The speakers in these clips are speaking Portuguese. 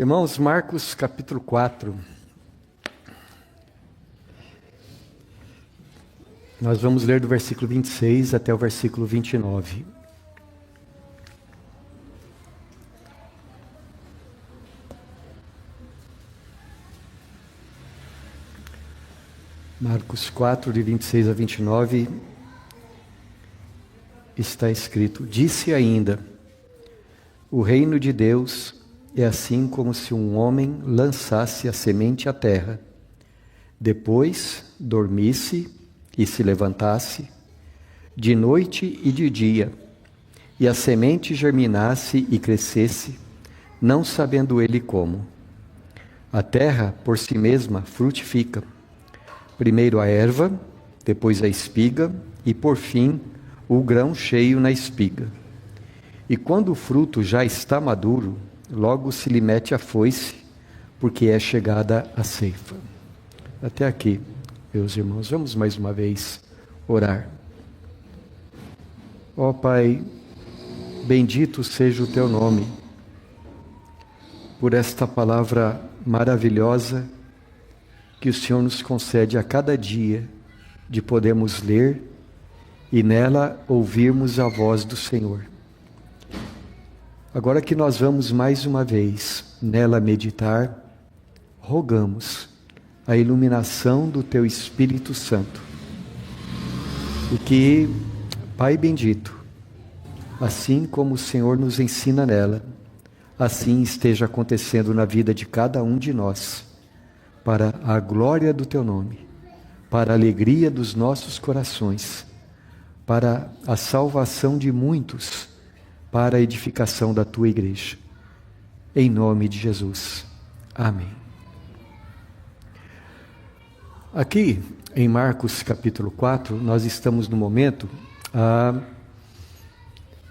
Irmãos, Marcos capítulo 4. Nós vamos ler do versículo 26 até o versículo 29. Marcos 4, de 26 a 29, está escrito: Disse ainda: o reino de Deus é assim como se um homem lançasse a semente à terra, depois dormisse e se levantasse, de noite e de dia, e a semente germinasse e crescesse, não sabendo ele como. A terra por si mesma frutifica, primeiro a erva, depois a espiga, e por fim o grão cheio na espiga. E quando o fruto já está maduro, logo se lhe mete a foice, porque é chegada a ceifa. Até aqui, meus irmãos, vamos mais uma vez orar. Ó Pai, bendito seja o teu nome, por esta palavra maravilhosa que o Senhor nos concede a cada dia, de podermos ler e nela ouvirmos a voz do Senhor. Agora que nós vamos mais uma vez nela meditar, rogamos a iluminação do Teu Espírito Santo. E que, Pai bendito, assim como o Senhor nos ensina nela, assim esteja acontecendo na vida de cada um de nós, para a glória do Teu nome, para a alegria dos nossos corações, para a salvação de muitos, para a edificação da Tua igreja. Em nome de Jesus. Amém. Aqui, em Marcos capítulo 4, nós estamos no momento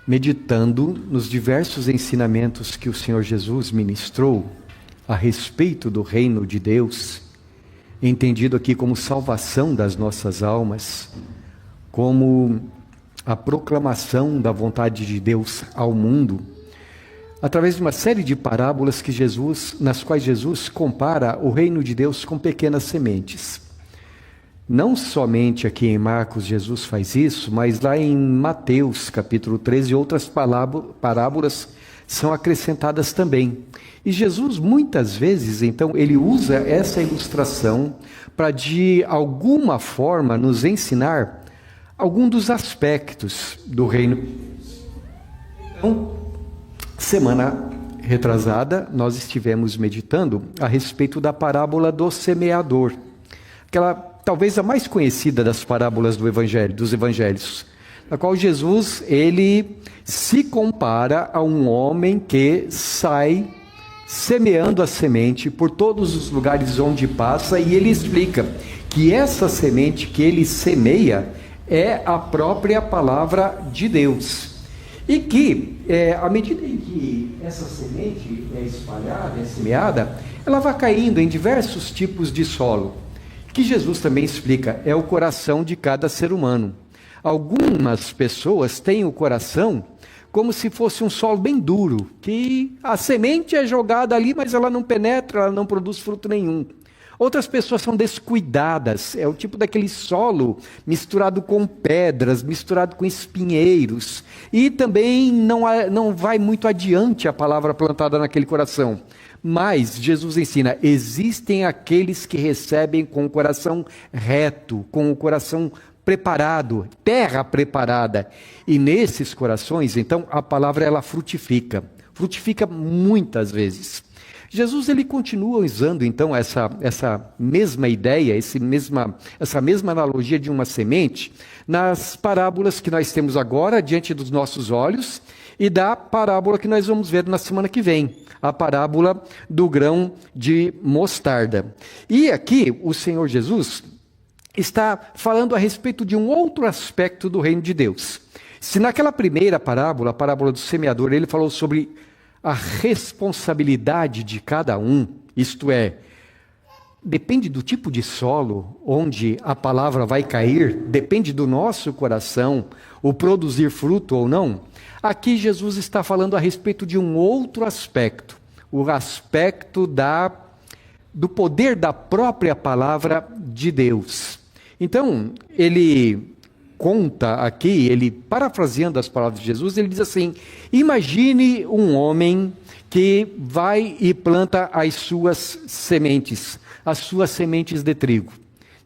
meditando nos diversos ensinamentos que o Senhor Jesus ministrou a respeito do reino de Deus, entendido aqui como salvação das nossas almas, como a proclamação da vontade de Deus ao mundo, através de uma série de parábolas nas quais Jesus compara o reino de Deus com pequenas sementes. Não somente aqui em Marcos Jesus faz isso, mas lá em Mateus capítulo 13 outras parábolas são acrescentadas também. E Jesus muitas vezes, então, ele usa essa ilustração para de alguma forma nos ensinar algum dos aspectos do reino. Então, semana retrasada, nós estivemos meditando a respeito da parábola do semeador, aquela talvez a mais conhecida das parábolas dos evangelhos, na qual Jesus, ele se compara a um homem que sai semeando a semente por todos os lugares onde passa, e ele explica que essa semente que ele semeia é a própria palavra de Deus. E que, à medida em que essa semente é espalhada, é semeada, ela vai caindo em diversos tipos de solo, que Jesus também explica, é o coração de cada ser humano. Algumas pessoas têm o coração como se fosse um solo bem duro, que a semente é jogada ali, mas ela não penetra, ela não produz fruto nenhum. Outras pessoas são descuidadas, é o tipo daquele solo misturado com pedras, misturado com espinheiros, e também não vai muito adiante a palavra plantada naquele coração. Mas Jesus ensina, existem aqueles que recebem com o coração reto, com o coração preparado, terra preparada, e nesses corações, então, a palavra ela frutifica muitas vezes. Jesus ele continua usando então essa mesma ideia, essa mesma analogia de uma semente nas parábolas que nós temos agora diante dos nossos olhos e da parábola que nós vamos ver na semana que vem, a parábola do grão de mostarda. E aqui o Senhor Jesus está falando a respeito de um outro aspecto do reino de Deus. Se naquela primeira parábola, a parábola do semeador, ele falou sobre a responsabilidade de cada um, isto é, depende do tipo de solo onde a palavra vai cair, depende do nosso coração, o produzir fruto ou não. Aqui Jesus está falando a respeito de um outro aspecto, o aspecto do poder da própria palavra de Deus. Então, ele conta aqui, ele parafraseando as palavras de Jesus, ele diz assim: imagine um homem que vai e planta as suas sementes de trigo.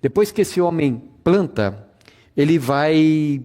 Depois que esse homem planta, ele vai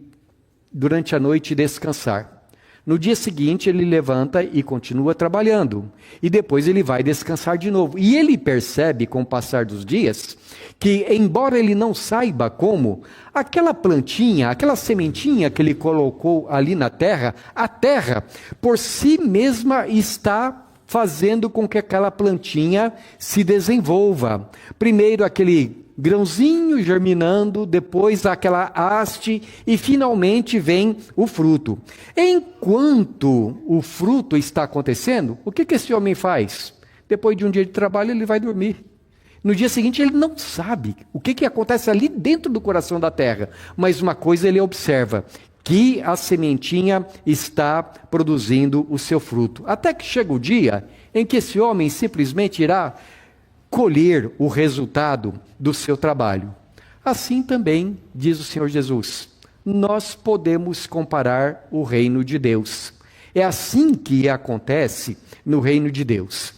durante a noite descansar. No dia seguinte ele levanta e continua trabalhando. E depois ele vai descansar de novo. E ele percebe com o passar dos dias que, embora ele não saiba como, aquela plantinha, aquela sementinha que ele colocou ali na terra, a terra por si mesma está fazendo com que aquela plantinha se desenvolva. Primeiro aquele grãozinho germinando, depois aquela haste e finalmente vem o fruto. Enquanto o fruto está acontecendo, o que esse homem faz? Depois de um dia de trabalho ele vai dormir. No dia seguinte ele não sabe o que acontece ali dentro do coração da terra, mas uma coisa ele observa, que a sementinha está produzindo o seu fruto. Até que chega o dia em que esse homem simplesmente irá colher o resultado do seu trabalho. Assim também, diz o Senhor Jesus, nós podemos comparar o reino de Deus. É assim que acontece no reino de Deus.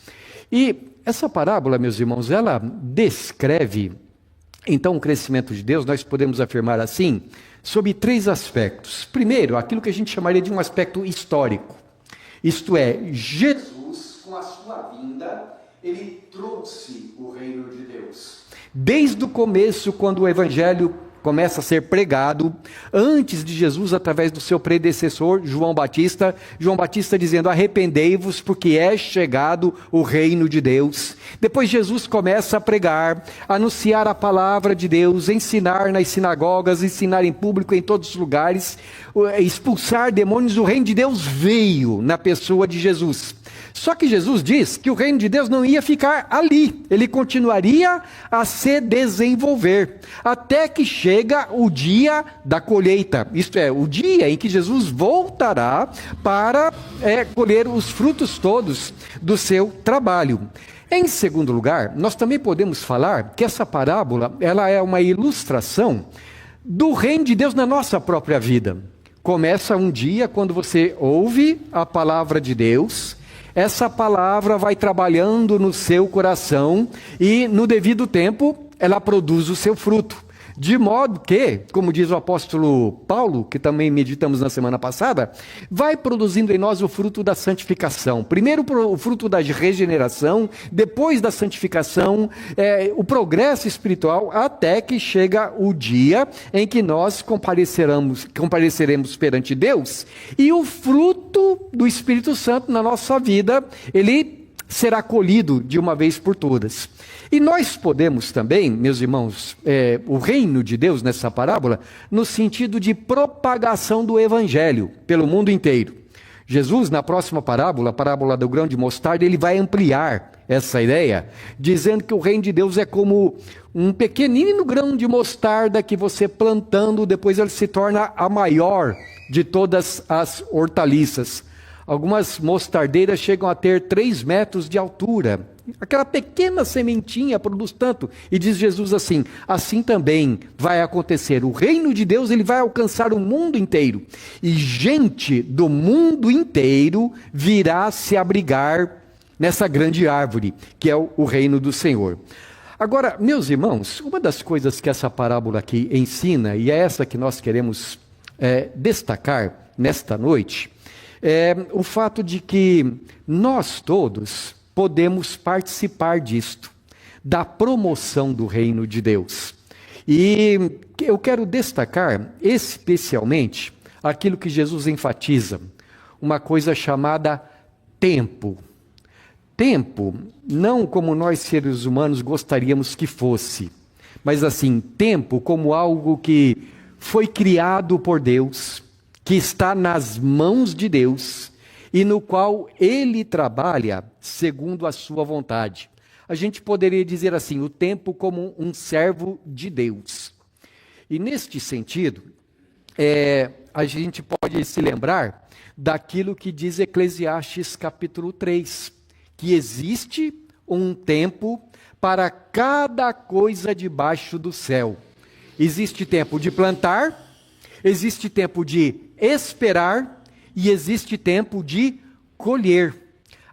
E essa parábola, meus irmãos, ela descreve, então, o crescimento de Deus, nós podemos afirmar assim, sob 3 aspectos. Primeiro, aquilo que a gente chamaria de um aspecto histórico. Isto é, Jesus, com a sua vinda, ele trouxe o reino de Deus. Desde o começo, quando o evangelho começa a ser pregado, antes de Jesus, através do seu predecessor, João Batista dizendo: arrependei-vos, porque é chegado o reino de Deus. Depois Jesus começa a pregar, anunciar a palavra de Deus, ensinar nas sinagogas, ensinar em público em todos os lugares, expulsar demônios. O reino de Deus veio na pessoa de Jesus. Só que Jesus diz que o reino de Deus não ia ficar ali, ele continuaria a se desenvolver, até que chega o dia da colheita, isto é, o dia em que Jesus voltará para colher os frutos todos do seu trabalho. Em segundo lugar, nós também podemos falar que essa parábola, ela é uma ilustração do reino de Deus na nossa própria vida. Começa um dia quando você ouve a palavra de Deus, essa palavra vai trabalhando no seu coração e no devido tempo ela produz o seu fruto. De modo que, como diz o apóstolo Paulo, que também meditamos na semana passada, vai produzindo em nós o fruto da santificação. Primeiro o fruto da regeneração, depois da santificação, o progresso espiritual, até que chega o dia em que nós compareceremos perante Deus, e o fruto do Espírito Santo na nossa vida, ele será colhido de uma vez por todas. E nós podemos também, meus irmãos, o reino de Deus nessa parábola, no sentido de propagação do evangelho pelo mundo inteiro. Jesus, na próxima parábola, a parábola do grão de mostarda, ele vai ampliar essa ideia, dizendo que o reino de Deus é como um pequenino grão de mostarda que você plantando, depois ele se torna a maior de todas as hortaliças. Algumas mostardeiras chegam a ter 3 metros de altura. Aquela pequena sementinha produz tanto. E diz Jesus assim: assim também vai acontecer. O reino de Deus, ele vai alcançar o mundo inteiro. E gente do mundo inteiro virá se abrigar nessa grande árvore, que é o reino do Senhor. Agora, meus irmãos, uma das coisas que essa parábola aqui ensina, e é essa que nós queremos destacar nesta noite, é o fato de que nós todos podemos participar disto, da promoção do reino de Deus. E eu quero destacar especialmente aquilo que Jesus enfatiza, uma coisa chamada tempo. Tempo, não como nós seres humanos gostaríamos que fosse, mas assim, tempo como algo que foi criado por Deus, que está nas mãos de Deus e no qual Ele trabalha segundo a sua vontade. A gente poderia dizer assim, o tempo como um servo de Deus. E neste sentido, a gente pode se lembrar daquilo que diz Eclesiastes capítulo 3, que existe um tempo para cada coisa debaixo do céu. Existe tempo de plantar, existe tempo de esperar e existe tempo de colher.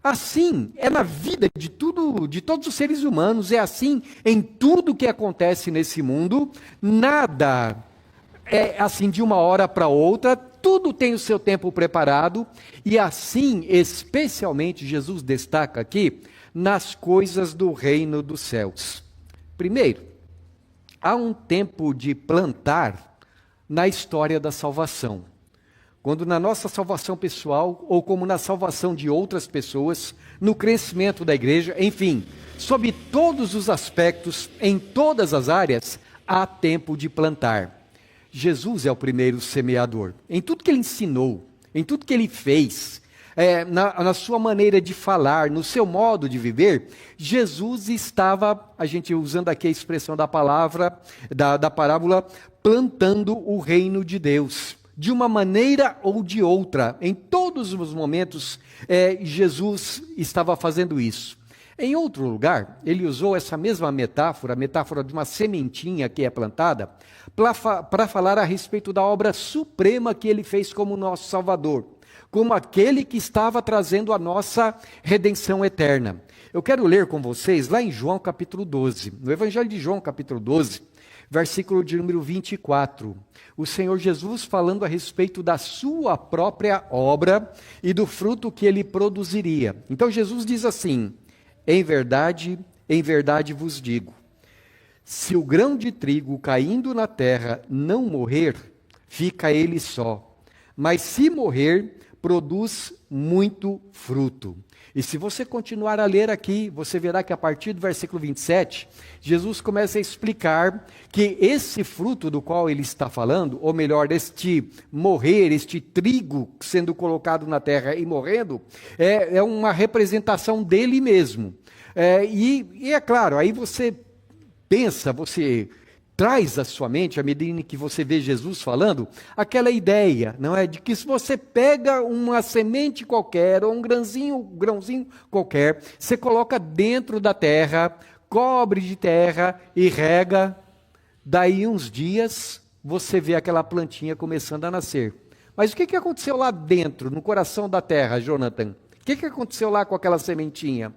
Assim é na vida de todos os seres humanos, é assim em tudo que acontece nesse mundo. Nada é assim de uma hora para outra, tudo tem o seu tempo preparado, e assim, especialmente, Jesus destaca aqui, nas coisas do reino dos céus. Primeiro, há um tempo de plantar na história da salvação. Quando na nossa salvação pessoal, ou como na salvação de outras pessoas, no crescimento da igreja, enfim, sob todos os aspectos, em todas as áreas, há tempo de plantar. Jesus é o primeiro semeador. Em tudo que ele ensinou, em tudo que ele fez, na sua maneira de falar, no seu modo de viver, Jesus estava, a gente usando aqui a expressão da palavra, da parábola, plantando o reino de Deus. De uma maneira ou de outra, em todos os momentos, Jesus estava fazendo isso. Em outro lugar, ele usou essa mesma metáfora, a metáfora de uma sementinha que é plantada, para falar a respeito da obra suprema que ele fez como nosso Salvador, como aquele que estava trazendo a nossa redenção eterna. Eu quero ler com vocês lá em João capítulo 12, no Evangelho de João capítulo 12, versículo de número 24, o Senhor Jesus falando a respeito da sua própria obra e do fruto que ele produziria. Então Jesus diz assim: em verdade vos digo, se o grão de trigo caindo na terra não morrer, fica ele só, mas se morrer, produz muito fruto. E se você continuar a ler aqui, você verá que a partir do versículo 27, Jesus começa a explicar que esse fruto do qual ele está falando, ou melhor, este morrer, este trigo sendo colocado na terra e morrendo, é uma representação dele mesmo. E é claro, aí você pensa, você traz à sua mente, à medida em que você vê Jesus falando, aquela ideia, não é? De que se você pega uma semente qualquer, ou um grãozinho qualquer, você coloca dentro da terra, cobre de terra e rega, daí uns dias você vê aquela plantinha começando a nascer. Mas o que aconteceu lá dentro, no coração da terra, Jonathan? O que aconteceu lá com aquela sementinha?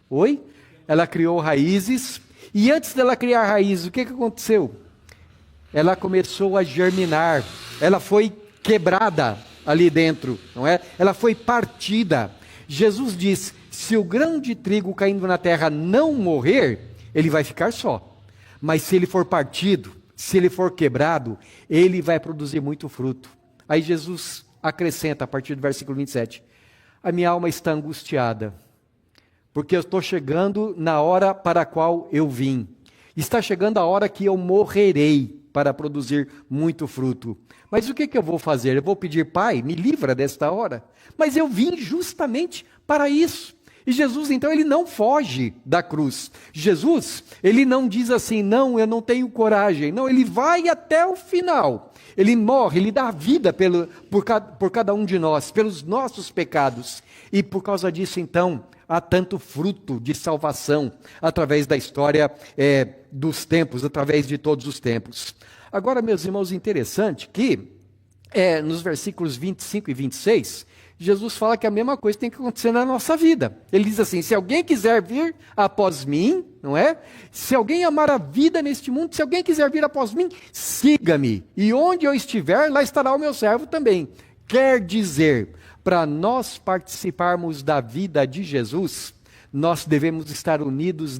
Oi? Ela criou raízes. E antes dela criar raízes, o que aconteceu? Ela começou a germinar, ela foi quebrada ali dentro, não é? Ela foi partida. Jesus diz, se o grão de trigo caindo na terra não morrer, ele vai ficar só. Mas se ele for partido, se ele for quebrado, ele vai produzir muito fruto. Aí Jesus acrescenta a partir do versículo 27, a minha alma está angustiada, porque eu estou chegando na hora para a qual eu vim. Está chegando a hora que eu morrerei para produzir muito fruto. Mas o que eu vou fazer? Eu vou pedir, Pai, me livra desta hora. Mas eu vim justamente para isso. E Jesus, então, ele não foge da cruz. Jesus, ele não diz assim, não, eu não tenho coragem. Não, ele vai até o final. Ele morre, ele dá a vida por cada um de nós, pelos nossos pecados. E por causa disso, então, há tanto fruto de salvação através da história dos tempos, através de todos os tempos. Agora, meus irmãos, interessante que nos versículos 25 e 26, Jesus fala que a mesma coisa tem que acontecer na nossa vida. Ele diz assim, se alguém quiser vir após mim, não é? Se alguém amar a vida neste mundo, se alguém quiser vir após mim, siga-me. E onde eu estiver, lá estará o meu servo também. Quer dizer, para nós participarmos da vida de Jesus, nós devemos estar unidos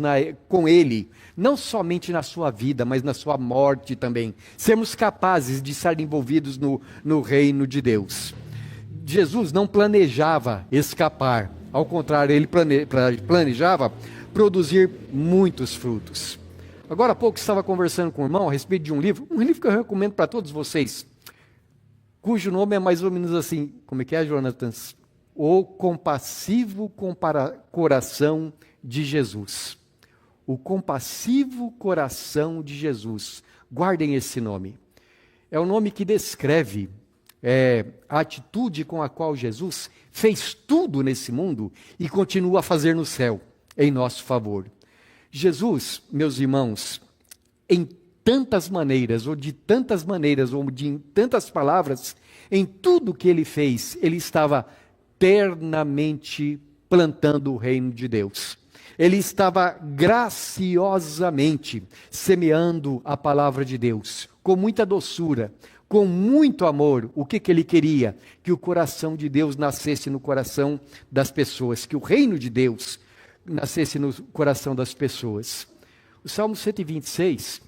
com Ele, não somente na sua vida, mas na sua morte também. Sermos capazes de estar envolvidos no reino de Deus. Jesus não planejava escapar, ao contrário, ele planejava produzir muitos frutos. Agora há pouco estava conversando com o irmão a respeito de um livro que eu recomendo para todos vocês, cujo nome é mais ou menos assim, como é que é, Jonathan? O Compassivo Coração de Jesus. O Compassivo Coração de Jesus. Guardem esse nome. É um nome que descreve a atitude com a qual Jesus fez tudo nesse mundo e continua a fazer no céu, em nosso favor. Jesus, meus irmãos, em tantas maneiras, ou de tantas maneiras, ou de tantas palavras, em tudo que ele fez, ele estava ternamente plantando o reino de Deus. Ele estava graciosamente semeando a palavra de Deus, com muita doçura, com muito amor. O que ele queria? Que o coração de Deus nascesse no coração das pessoas, que o reino de Deus nascesse no coração das pessoas. O Salmo 126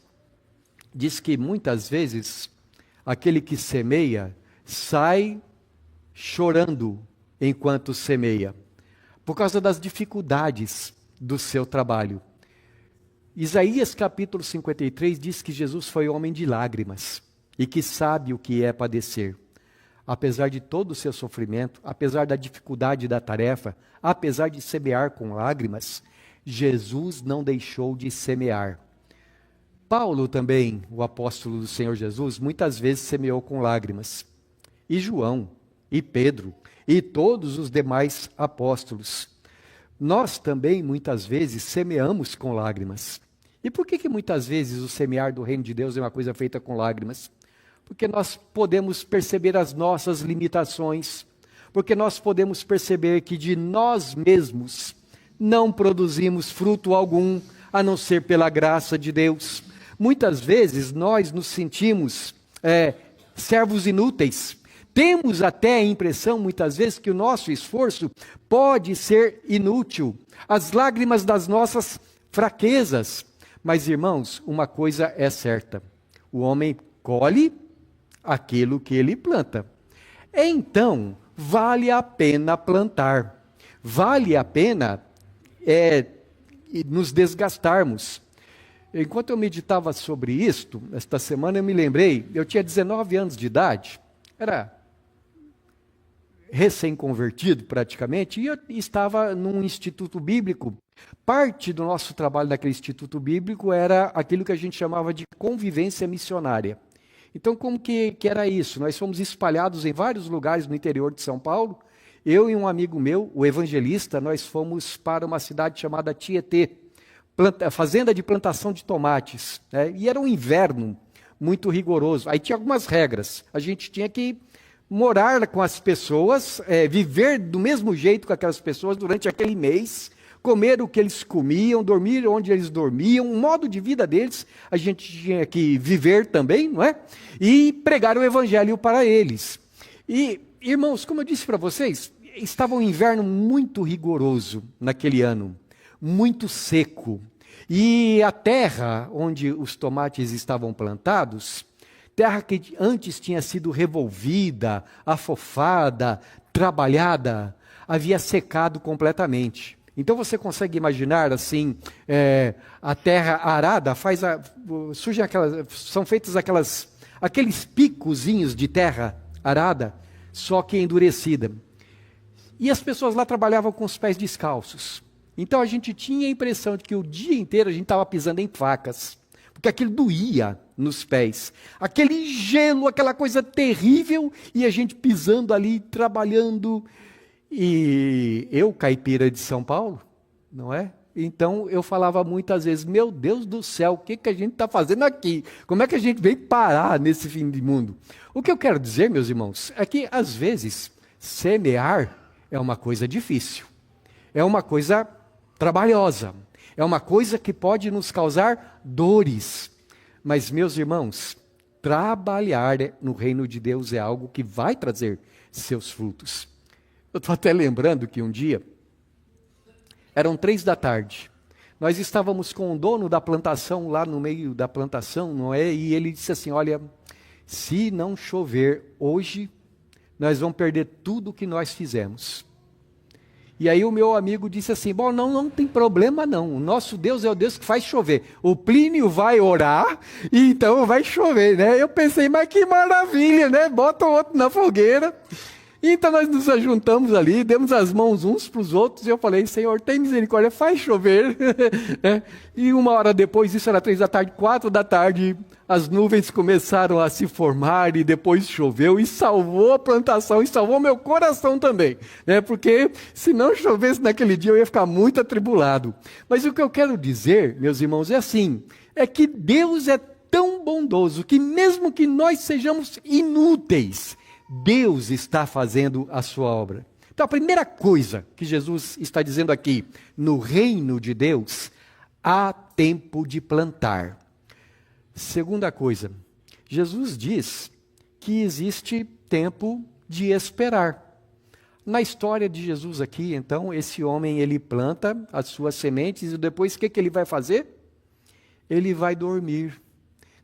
diz que muitas vezes aquele que semeia sai chorando enquanto semeia, por causa das dificuldades do seu trabalho. Isaías capítulo 53 diz que Jesus foi homem de lágrimas e que sabe o que é padecer. Apesar de todo o seu sofrimento, apesar da dificuldade da tarefa, apesar de semear com lágrimas, Jesus não deixou de semear. Paulo também, o apóstolo do Senhor Jesus, muitas vezes semeou com lágrimas. E João, e Pedro, e todos os demais apóstolos. Nós também, muitas vezes, semeamos com lágrimas. E por que muitas vezes o semear do reino de Deus é uma coisa feita com lágrimas? Porque nós podemos perceber as nossas limitações, porque nós podemos perceber que de nós mesmos não produzimos fruto algum, a não ser pela graça de Deus. Muitas vezes nós nos sentimos servos inúteis. Temos até a impressão, muitas vezes, que o nosso esforço pode ser inútil. As lágrimas das nossas fraquezas. Mas, irmãos, uma coisa é certa. O homem colhe aquilo que ele planta. Então, vale a pena plantar. Vale a pena nos desgastarmos. Enquanto eu meditava sobre isto, esta semana eu me lembrei, eu tinha 19 anos de idade, era recém-convertido praticamente, e eu estava num instituto bíblico. Parte do nosso trabalho naquele instituto bíblico era aquilo que a gente chamava de convivência missionária. Então, como que era isso? Nós fomos espalhados em vários lugares no interior de São Paulo. Eu e um amigo meu, o evangelista, nós fomos para uma cidade chamada Tietê, fazenda de plantação de tomates, né? E era um inverno muito rigoroso. Aí tinha algumas regras. A gente tinha que morar com as pessoas, viver do mesmo jeito com aquelas pessoas durante aquele mês, comer o que eles comiam, dormir onde eles dormiam, o modo de vida deles, a gente tinha que viver também, não é? E pregar o evangelho para eles. E, irmãos, como eu disse para vocês, estava um inverno muito rigoroso naquele ano, muito seco. E a terra onde os tomates estavam plantados, terra que antes tinha sido revolvida, afofada, trabalhada, havia secado completamente. Então você consegue imaginar assim, a terra arada, são feitos aqueles picozinhos de terra arada, só que endurecida. E as pessoas lá trabalhavam com os pés descalços. Então a gente tinha a impressão de que o dia inteiro a gente estava pisando em facas, porque aquilo doía nos pés. Aquele gelo, aquela coisa terrível, e a gente pisando ali, trabalhando. E eu, caipira de São Paulo, não é? Então eu falava muitas vezes, meu Deus do céu, o que a gente está fazendo aqui? Como é que a gente veio parar nesse fim de mundo? O que eu quero dizer, meus irmãos, é que às vezes semear é uma coisa difícil, é uma coisa trabalhosa, é uma coisa que pode nos causar dores. Mas, meus irmãos, trabalhar no reino de Deus é algo que vai trazer seus frutos. Eu estou até lembrando que um dia, eram 3 da tarde, nós estávamos com o dono da plantação lá no meio da plantação, não é? E ele disse assim, olha, se não chover hoje, nós vamos perder tudo o que nós fizemos. E aí o meu amigo disse assim, bom, não tem problema não, o nosso Deus é o Deus que faz chover. O Plínio vai orar, e então vai chover, né? Eu pensei, mas que maravilha, né? Bota o outro na fogueira. Então nós nos ajuntamos ali, demos as mãos uns para os outros, e eu falei, Senhor, tem misericórdia, faz chover. E 1 hora depois, isso era 3 da tarde, 4 da tarde, as nuvens começaram a se formar, e depois choveu, e salvou a plantação, e salvou meu coração também. Porque se não chovesse naquele dia, eu ia ficar muito atribulado. Mas o que eu quero dizer, meus irmãos, é assim, é que Deus é tão bondoso, que mesmo que nós sejamos inúteis, Deus está fazendo a sua obra. Então a primeira coisa que Jesus está dizendo aqui, no reino de Deus, há tempo de plantar. Segunda coisa, Jesus diz que existe tempo de esperar. Na história de Jesus aqui, então, esse homem, ele planta as suas sementes e depois o que ele vai fazer? Ele vai dormir.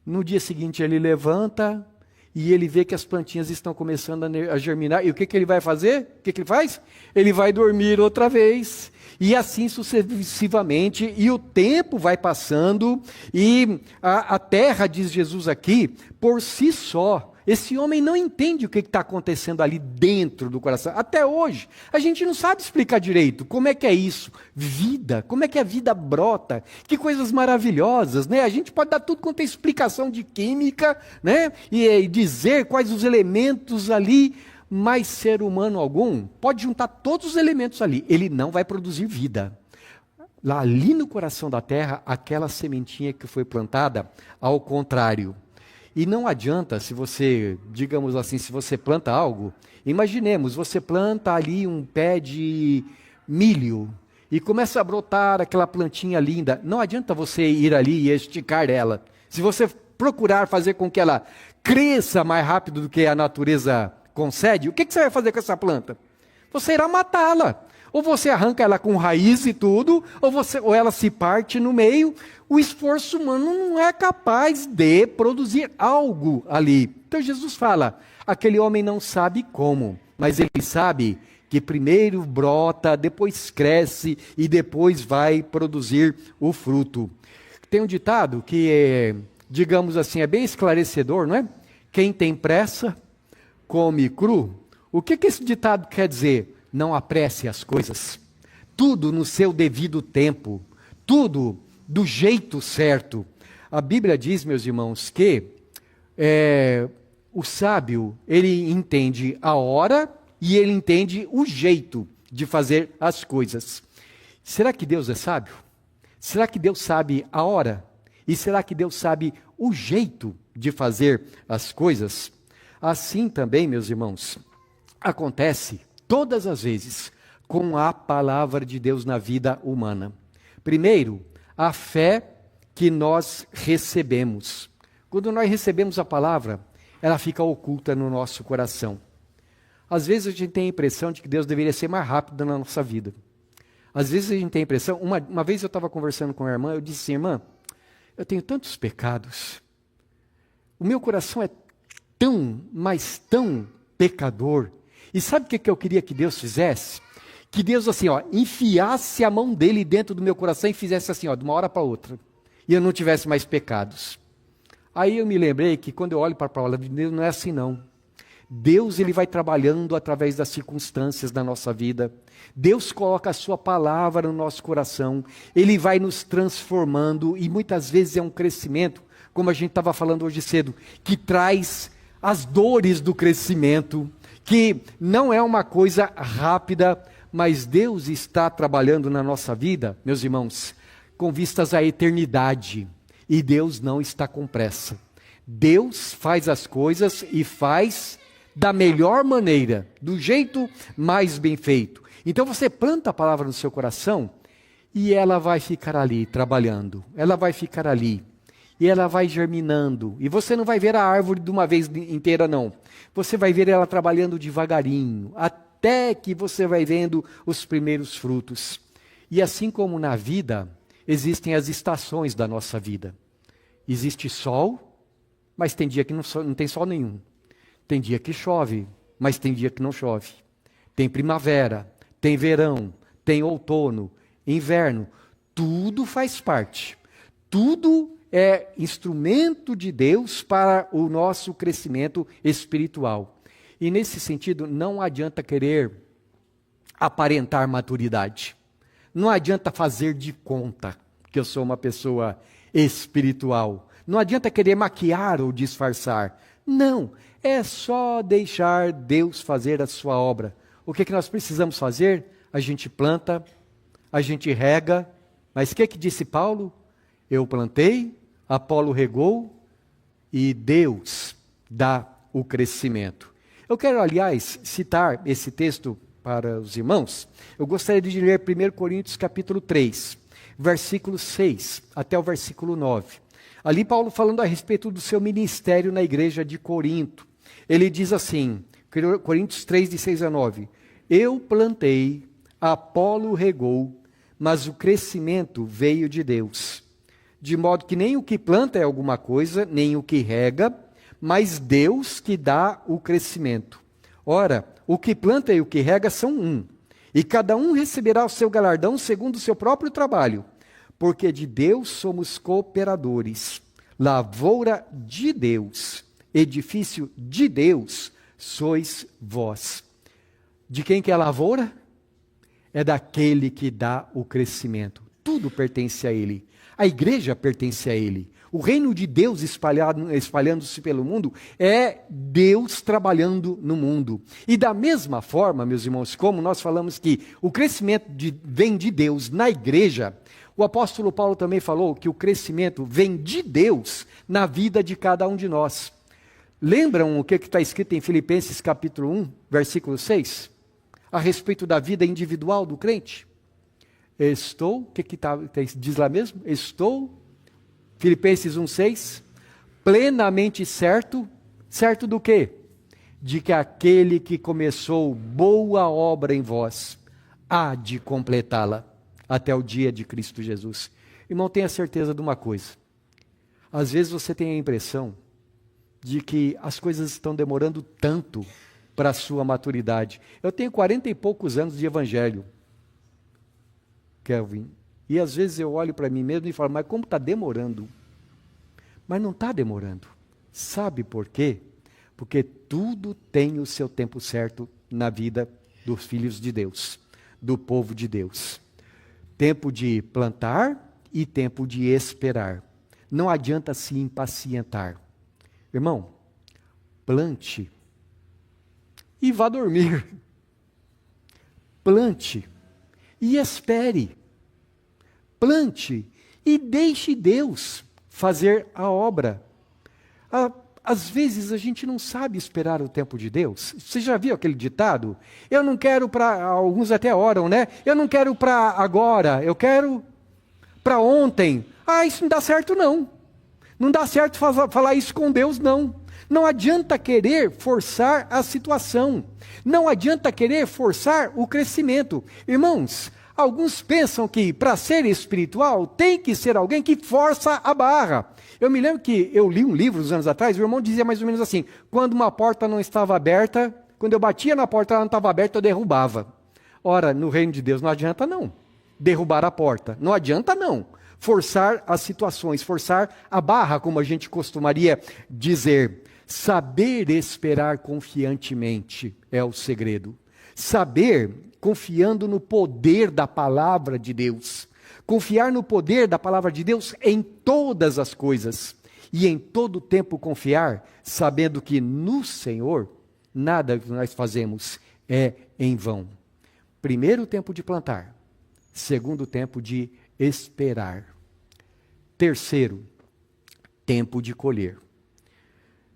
No dia seguinte ele levanta e ele vê que as plantinhas estão começando a germinar. E o que ele vai fazer? O que ele faz? Ele vai dormir outra vez. E assim sucessivamente. E o tempo vai passando. E a terra, diz Jesus aqui, por si só, esse homem não entende o que está acontecendo ali dentro do coração. Até hoje, a gente não sabe explicar direito como é que é isso. Vida, como é que a vida brota. Que coisas maravilhosas, né? A gente pode dar tudo quanto é explicação de química, né? E dizer quais os elementos ali, mas ser humano algum pode juntar todos os elementos ali. Ele não vai produzir vida. Lá ali no coração da terra, aquela sementinha que foi plantada, ao contrário. E não adianta se você, digamos assim, se você planta algo, imaginemos, você planta ali um pé de milho e começa a brotar aquela plantinha linda. Não adianta você ir ali e esticar ela. Se você procurar fazer com que ela cresça mais rápido do que a natureza concede, o que você vai fazer com essa planta? Você irá matá-la. Ou você arranca ela com raiz e tudo, ou ela se parte no meio. O esforço humano não é capaz de produzir algo ali. Então Jesus fala, aquele homem não sabe como, mas ele sabe que primeiro brota, depois cresce e depois vai produzir o fruto. Tem um ditado que, digamos assim, é bem esclarecedor, não é? Quem tem pressa, come cru. O que esse ditado quer dizer? Não apresse as coisas, tudo no seu devido tempo, tudo do jeito certo. A Bíblia diz, meus irmãos, que o sábio, ele entende a hora e ele entende o jeito de fazer as coisas. Será que Deus é sábio? Será que Deus sabe a hora? E será que Deus sabe o jeito de fazer as coisas? Assim também, meus irmãos, acontece todas as vezes com a palavra de Deus na vida humana. Primeiro, a fé que nós recebemos. Quando nós recebemos a palavra, ela fica oculta no nosso coração. Às vezes a gente tem a impressão de que Deus deveria ser mais rápido na nossa vida. Às vezes a gente tem a impressão, uma vez eu estava conversando com a irmã, eu disse assim, irmã, eu tenho tantos pecados, o meu coração é tão, mas tão pecador. E sabe o que eu queria que Deus fizesse? Que Deus assim, enfiasse a mão dele dentro do meu coração e fizesse assim, de uma hora para outra. E eu não tivesse mais pecados. Aí eu me lembrei que quando eu olho para a palavra de Deus, não é assim não. Deus, ele vai trabalhando através das circunstâncias da nossa vida. Deus coloca a sua palavra no nosso coração. Ele vai nos transformando e muitas vezes é um crescimento, como a gente estava falando hoje cedo, que traz as dores do crescimento, que não é uma coisa rápida, mas Deus está trabalhando na nossa vida, meus irmãos, com vistas à eternidade. E Deus não está com pressa. Deus faz as coisas e faz da melhor maneira, do jeito mais bem feito. Então você planta a palavra no seu coração e ela vai ficar ali trabalhando. Ela vai ficar ali. E ela vai germinando. E você não vai ver a árvore de uma vez inteira, não. Você vai ver ela trabalhando devagarinho, até que você vai vendo os primeiros frutos. E assim como na vida, existem as estações da nossa vida. Existe sol, mas tem dia que não tem sol nenhum. Tem dia que chove, mas tem dia que não chove. Tem primavera, tem verão, tem outono, inverno. Tudo faz parte. Tudo é instrumento de Deus para o nosso crescimento espiritual. E nesse sentido, não adianta querer aparentar maturidade. Não adianta fazer de conta que eu sou uma pessoa espiritual. Não adianta querer maquiar ou disfarçar. Não, é só deixar Deus fazer a sua obra. O que nós precisamos fazer? A gente planta, a gente rega, mas o que disse Paulo? Eu plantei, Apolo regou e Deus dá o crescimento. Eu quero, aliás, citar esse texto para os irmãos. Eu gostaria de ler 1 Coríntios capítulo 3, versículo 6 até o versículo 9. Ali Paulo falando a respeito do seu ministério na igreja de Corinto. Ele diz assim, Coríntios 3, de 6 a 9. Eu plantei, Apolo regou, mas o crescimento veio de Deus. De modo que nem o que planta é alguma coisa, nem o que rega, mas Deus que dá o crescimento. Ora, o que planta e o que rega são um, e cada um receberá o seu galardão segundo o seu próprio trabalho, porque de Deus somos cooperadores, lavoura de Deus, edifício de Deus sois vós. De quem que é a lavoura? É daquele que dá o crescimento. Tudo pertence a Ele. A igreja pertence a Ele. O reino de Deus espalhando-se pelo mundo é Deus trabalhando no mundo. E da mesma forma, meus irmãos, como nós falamos que o crescimento vem de Deus na igreja, o apóstolo Paulo também falou que o crescimento vem de Deus na vida de cada um de nós. Lembram o que está escrito em Filipenses capítulo 1, versículo 6? A respeito da vida individual do crente? O que diz lá mesmo? Filipenses 1,6, plenamente certo do quê? De que aquele que começou boa obra em vós, há de completá-la, até o dia de Cristo Jesus. Irmão, tenha certeza de uma coisa, às vezes você tem a impressão de que as coisas estão demorando tanto para a sua maturidade. Eu tenho 40 e poucos anos de evangelho, Kelvin, e às vezes eu olho para mim mesmo e falo, mas como está demorando? Mas não está demorando. Sabe por quê? Porque tudo tem o seu tempo certo na vida dos filhos de Deus, do povo de Deus. Tempo de plantar e tempo de esperar. Não adianta se impacientar. Irmão, plante e vá dormir. Plante e espere. Plante e deixe Deus fazer a obra. Às vezes a gente não sabe esperar o tempo de Deus. Você já viu aquele ditado? Eu não quero para, alguns até oram, né? Eu não quero para agora, eu quero para ontem. Isso não dá certo não. Não dá certo falar isso com Deus não. Não adianta querer forçar a situação. Não adianta querer forçar o crescimento. Irmãos, alguns pensam que para ser espiritual tem que ser alguém que força a barra. Eu me lembro que eu li um livro uns anos atrás, o irmão dizia mais ou menos assim, quando uma porta não estava aberta, quando eu batia na porta ela não estava aberta, eu derrubava. Ora, no reino de Deus não adianta não derrubar a porta, não adianta não forçar as situações, forçar a barra, como a gente costumaria dizer. Saber esperar confiantemente é o segredo. Saber confiando no poder da palavra de Deus. Confiar no poder da palavra de Deus em todas as coisas. E em todo tempo confiar, sabendo que no Senhor, nada que nós fazemos é em vão. Primeiro tempo de plantar. Segundo tempo de esperar. Terceiro, tempo de colher.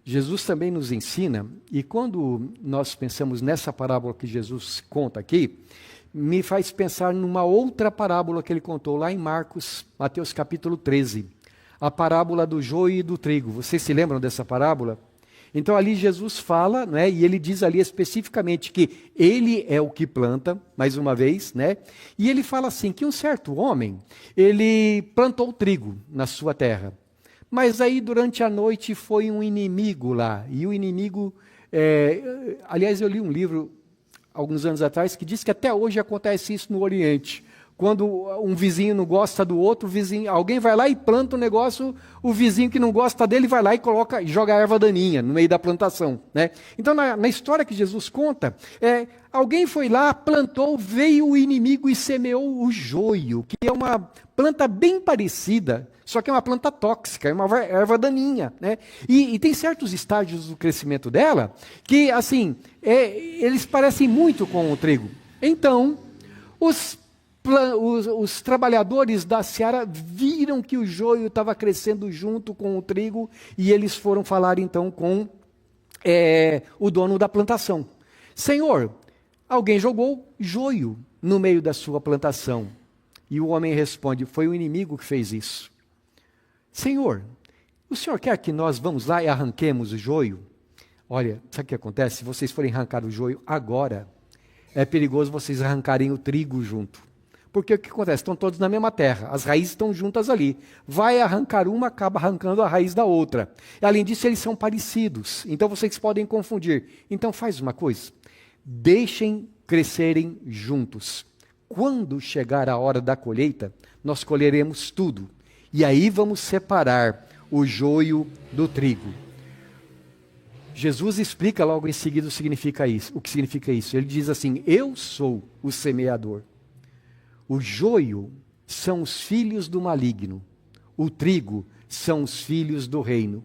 Jesus também nos ensina, e quando nós pensamos nessa parábola que Jesus conta aqui, me faz pensar numa outra parábola que ele contou lá em Mateus capítulo 13, a parábola do joio e do trigo. Vocês se lembram dessa parábola? Então ali Jesus fala, né, e ele diz ali especificamente que ele é o que planta, mais uma vez, né, e ele fala assim, que um certo homem, ele plantou trigo na sua terra. Mas aí durante a noite foi um inimigo lá, e o inimigo, aliás eu li um livro alguns anos atrás que diz que até hoje acontece isso no Oriente. Quando um vizinho não gosta do outro, alguém vai lá e planta um negócio, o vizinho que não gosta dele vai lá e joga a erva daninha no meio da plantação, né? Então, na história que Jesus conta, alguém foi lá, plantou, veio o inimigo e semeou o joio, que é uma planta bem parecida, só que é uma planta tóxica, é uma erva daninha, né? E tem certos estágios do crescimento dela que, assim, eles parecem muito com o trigo. Então, os trabalhadores da seara viram que o joio estava crescendo junto com o trigo e eles foram falar então com o dono da plantação. Senhor, alguém jogou joio no meio da sua plantação. E o homem responde, foi o inimigo que fez isso. Senhor, o senhor quer que nós vamos lá e arranquemos o joio? Olha, sabe o que acontece? Se vocês forem arrancar o joio agora, é perigoso vocês arrancarem o trigo junto. Porque o que acontece? Estão todos na mesma terra, as raízes estão juntas ali. Vai arrancar uma, acaba arrancando a raiz da outra. E, além disso, eles são parecidos, então vocês podem confundir. Então faz uma coisa, deixem crescerem juntos. Quando chegar a hora da colheita, nós colheremos tudo. E aí vamos separar o joio do trigo. Jesus explica logo em seguida o que significa isso. Ele diz assim, eu sou o semeador. O joio são os filhos do maligno. O trigo são os filhos do reino.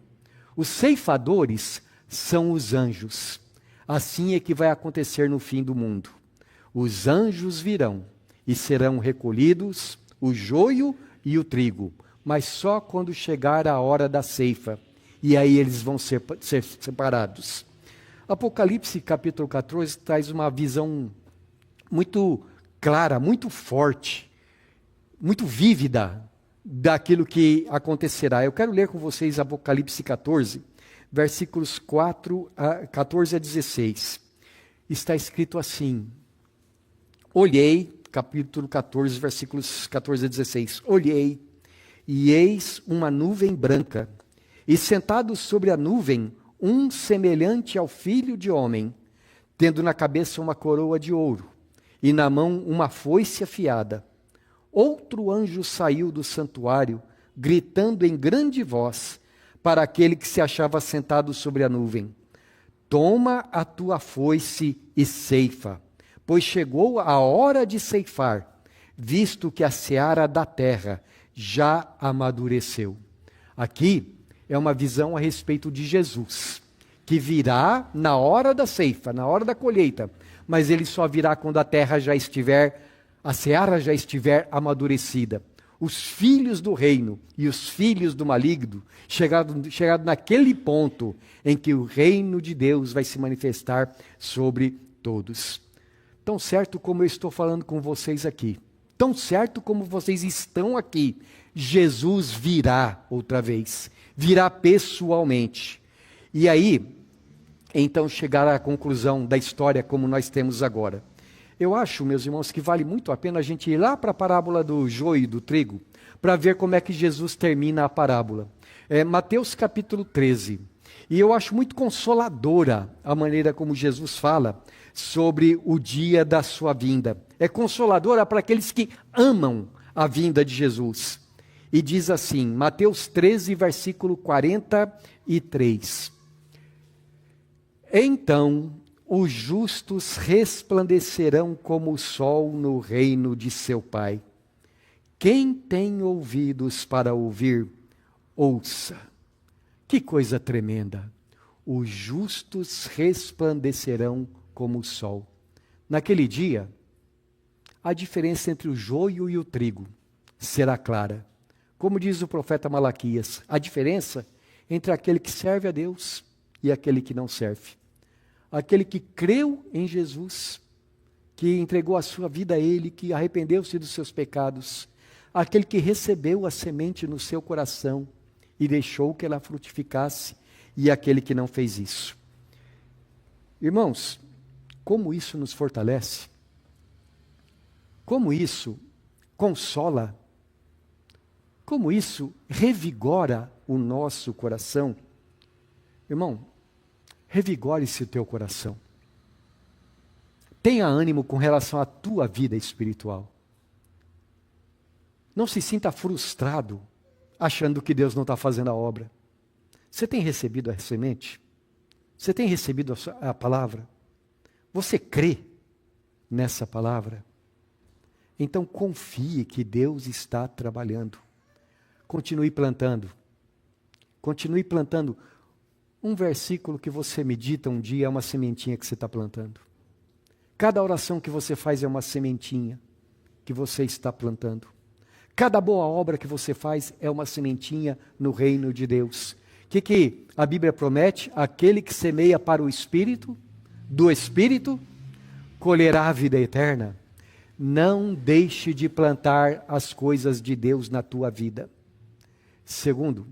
Os ceifadores são os anjos. Assim é que vai acontecer no fim do mundo. Os anjos virão e serão recolhidos o joio e o trigo, mas só quando chegar a hora da ceifa. E aí eles vão ser separados. Apocalipse capítulo 14 traz uma visão muito clara, muito forte, muito vívida daquilo que acontecerá. Eu quero ler com vocês Apocalipse 14, versículos 14 a 16. Está escrito assim, olhei, capítulo 14, versículos 14 a 16, olhei, e eis uma nuvem branca, e sentado sobre a nuvem, um semelhante ao filho de homem, tendo na cabeça uma coroa de ouro, e na mão uma foice afiada. Outro anjo saiu do santuário, gritando em grande voz, para aquele que se achava sentado sobre a nuvem, toma a tua foice e ceifa, pois chegou a hora de ceifar, visto que a seara da terra já amadureceu. Aqui é uma visão a respeito de Jesus, que virá na hora da ceifa, na hora da colheita, mas ele só virá quando a seara já estiver amadurecida. Os filhos do reino e os filhos do maligno chegado naquele ponto em que o reino de Deus vai se manifestar sobre todos. Tão certo como eu estou falando com vocês aqui, tão certo como vocês estão aqui, Jesus virá outra vez, virá pessoalmente. E aí, então chegar à conclusão da história como nós temos agora. Eu acho, meus irmãos, que vale muito a pena a gente ir lá para a parábola do joio e do trigo, para ver como é que Jesus termina a parábola. Mateus capítulo 13. E eu acho muito consoladora a maneira como Jesus fala sobre o dia da sua vinda. É consoladora para aqueles que amam a vinda de Jesus. E diz assim, Mateus 13, versículo 43. Então os justos resplandecerão como o sol no reino de seu Pai. Quem tem ouvidos para ouvir, ouça. Que coisa tremenda! Os justos resplandecerão como o sol. Naquele dia, a diferença entre o joio e o trigo será clara. Como diz o profeta Malaquias, a diferença entre aquele que serve a Deus e aquele que não serve. Aquele que creu em Jesus, que entregou a sua vida a Ele, que arrependeu-se dos seus pecados, aquele que recebeu a semente no seu coração e deixou que ela frutificasse, e aquele que não fez isso. Irmãos, como isso nos fortalece, como isso consola, como isso revigora o nosso coração. Irmão, revigore-se o teu coração. Tenha ânimo com relação à tua vida espiritual. Não se sinta frustrado, achando que Deus não está fazendo a obra. Você tem recebido a semente? Você tem recebido a palavra? Você crê nessa palavra? Então confie que Deus está trabalhando. Continue plantando. Continue plantando. Um versículo que você medita um dia é uma sementinha que você está plantando. Cada oração que você faz é uma sementinha que você está plantando. Cada boa obra que você faz é uma sementinha no reino de Deus. O que a Bíblia promete? Aquele que semeia para o Espírito, do Espírito, colherá a vida eterna. Não deixe de plantar as coisas de Deus na tua vida. Segundo,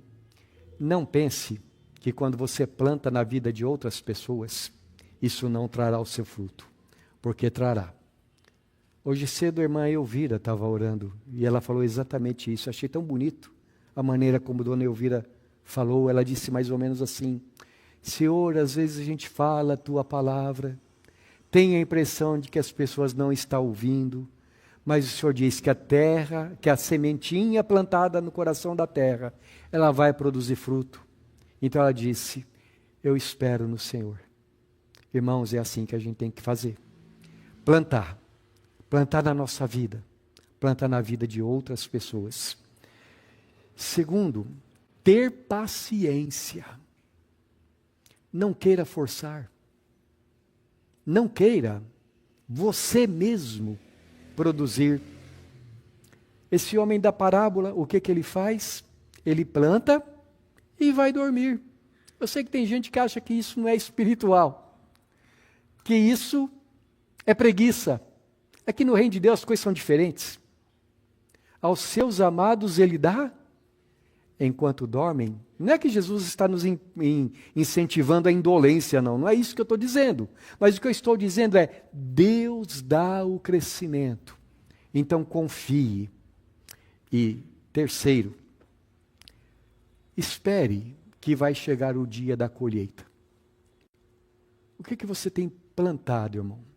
não pense que quando você planta na vida de outras pessoas, isso não trará o seu fruto, porque trará. Hoje cedo a irmã Elvira estava orando e ela falou exatamente isso. Achei tão bonito a maneira como Dona Elvira falou. Ela disse mais ou menos assim: Senhor, às vezes a gente fala a tua palavra, tem a impressão de que as pessoas não estão ouvindo, mas o Senhor diz que a terra, que a sementinha plantada no coração da terra, ela vai produzir fruto. Então ela disse: eu espero no Senhor. Irmãos, é assim que a gente tem que fazer. Plantar na nossa vida, plantar na vida de outras pessoas. Segundo, ter paciência. Não queira forçar. Não queira você mesmo produzir. Esse homem da parábola, o que ele faz? Ele planta e vai dormir. Eu sei que tem gente que acha que isso não é espiritual, que isso é preguiça. Aqui no reino de Deus as coisas são diferentes. Aos seus amados ele dá enquanto dormem. Não é que Jesus está nos incentivando a indolência, não. Não é isso que eu estou dizendo. Mas o que eu estou dizendo é: Deus dá o crescimento. Então confie. E terceiro, espere que vai chegar o dia da colheita. O que você tem plantado, irmão?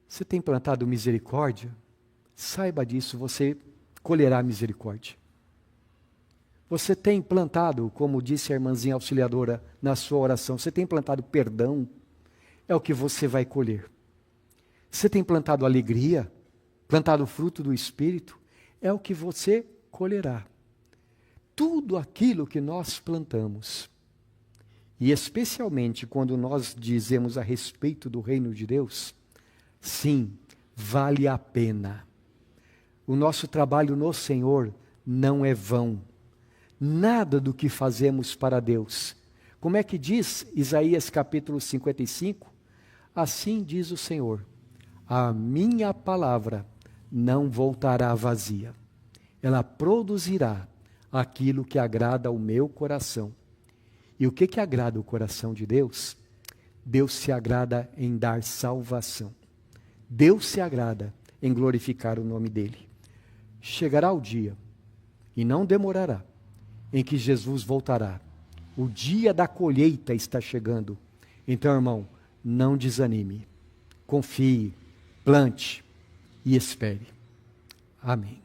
Você tem plantado misericórdia? Saiba disso, você colherá misericórdia. Você tem plantado, como disse a irmãzinha auxiliadora na sua oração, você tem plantado perdão? É o que você vai colher. Você tem plantado alegria? Plantado o fruto do Espírito? É o que você colherá. Tudo aquilo que nós plantamos, e especialmente quando nós dizemos a respeito do reino de Deus, sim, vale a pena. O nosso trabalho no Senhor não é vão. Nada do que fazemos para Deus. Como é que diz Isaías capítulo 55? Assim diz o Senhor: a minha palavra não voltará vazia. Ela produzirá aquilo que agrada ao meu coração. E o que agrada o coração de Deus? Deus se agrada em dar salvação. Deus se agrada em glorificar o nome dEle. Chegará o dia, e não demorará, em que Jesus voltará. O dia da colheita está chegando. Então, irmão, não desanime. Confie, plante e espere. Amém.